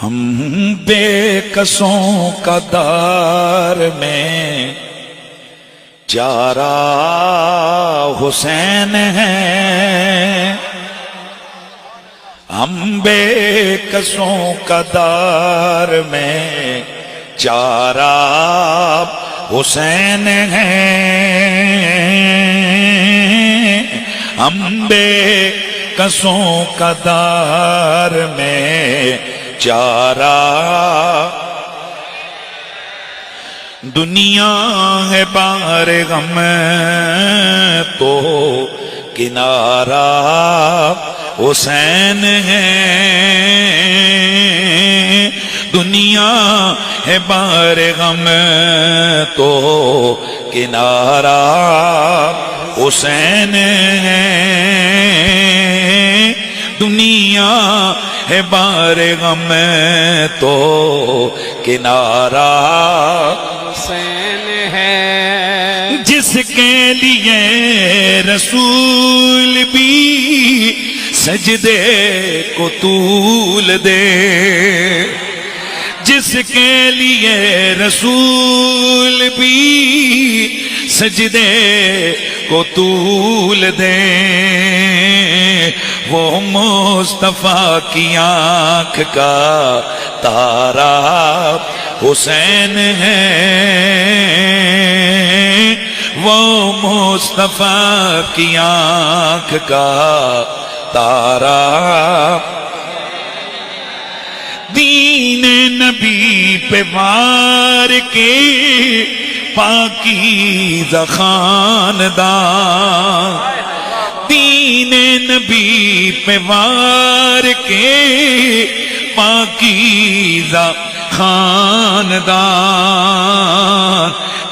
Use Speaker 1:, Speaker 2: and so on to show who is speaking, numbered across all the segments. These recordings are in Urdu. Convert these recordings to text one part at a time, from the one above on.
Speaker 1: ہم بے کسوں کا دار میں چارہ حسین ہیں، ہم بے کسوں کا دار میں چارہ حسین ہیں، ہم بے کسوں کا دار میں چارہ دنیا ہے بار غم تو کنارہ حسین ہے، دنیا ہے بار غم تو کنارہ حسین ہے، دنیا ہے بار غم تو کنارہ
Speaker 2: حسین ہے،
Speaker 1: جس کے لیے رسول بھی سجدے کو طول دے، جس کے لیے رسول بھی سجدے کو طول دے، وہ مصطفیٰ کی آنکھ کا تارا حسین ہے، وہ مصطفیٰ کی آنکھ کا تارا، دین نبی پہ وار کے پاکیزہ خاندان، دین نبی پہ وار کے پاکیزہ خاندان،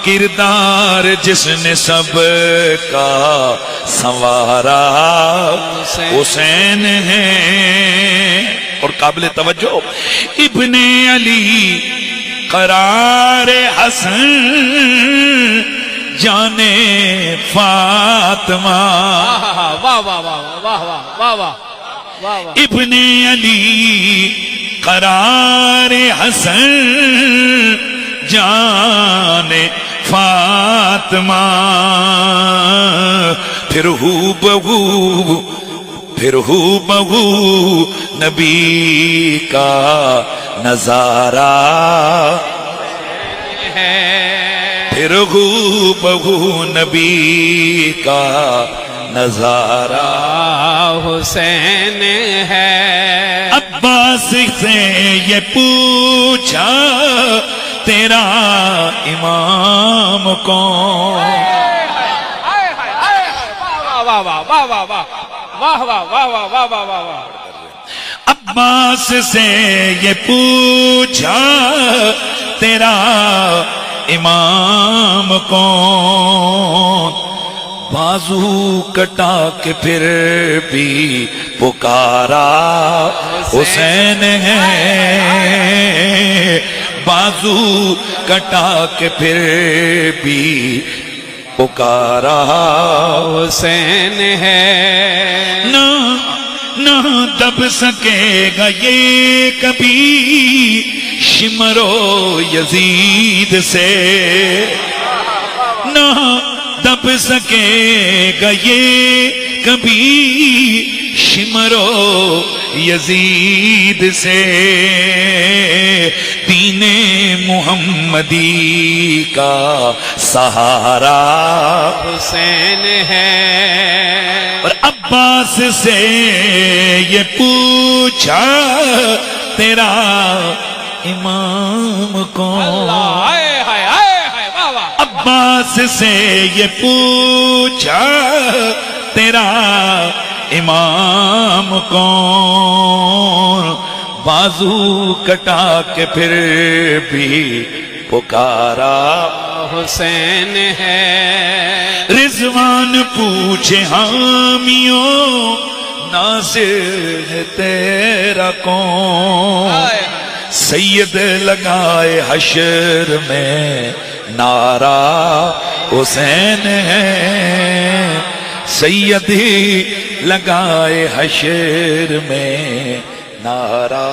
Speaker 1: کردار جس نے سب کا سنوارا حسین ہے، اور قابل توجہ ابن علی قرار حسن جانے فاطمہ،
Speaker 2: واہ واہ واہ واہ واہ واہ واہ،
Speaker 1: ابن علی قرار حسن جانے فاطمہ، پھر ہو بہو نبی کا نظارہ
Speaker 2: ہے،
Speaker 1: پھر ہو بہو نبی کا نظارہ
Speaker 2: حسین ہے،
Speaker 1: عباس سے یہ پوچھا تیرا امام کون،
Speaker 2: واہ واہ واہ واہ واہ واہ واہ واہ واہ واہ واہ واہ واہ،
Speaker 1: عباس سے یہ پوچھا تیرا امام کون، بازو کٹا کے پھر بھی پکارا حسین ہے، بازو کٹا کے پھر بھی پکارا
Speaker 2: حسین ہے،
Speaker 1: نہ دب سکے گا یہ کبھی شمر و یزید سے، نہ دب سکے گا یہ کبھی شمر و یزید سے، دین محمدی کا سہارا
Speaker 2: حسین ہے،
Speaker 1: اور عباس سے یہ پوچھا تیرا امام کون،
Speaker 2: ہائے ہائے ہائے ہائے واہ واہ،
Speaker 1: عباس سے یہ پوچھا تیرا امام کون، بازو کٹا کے پھر بھی پکارا
Speaker 2: حسین ہے،
Speaker 1: رضوان پوچھے حامیوں ناصر ہے تیرا کون، سید لگائے حشر میں نعرہ حسین ہے، سیدی لگائے حشر میں نعرہ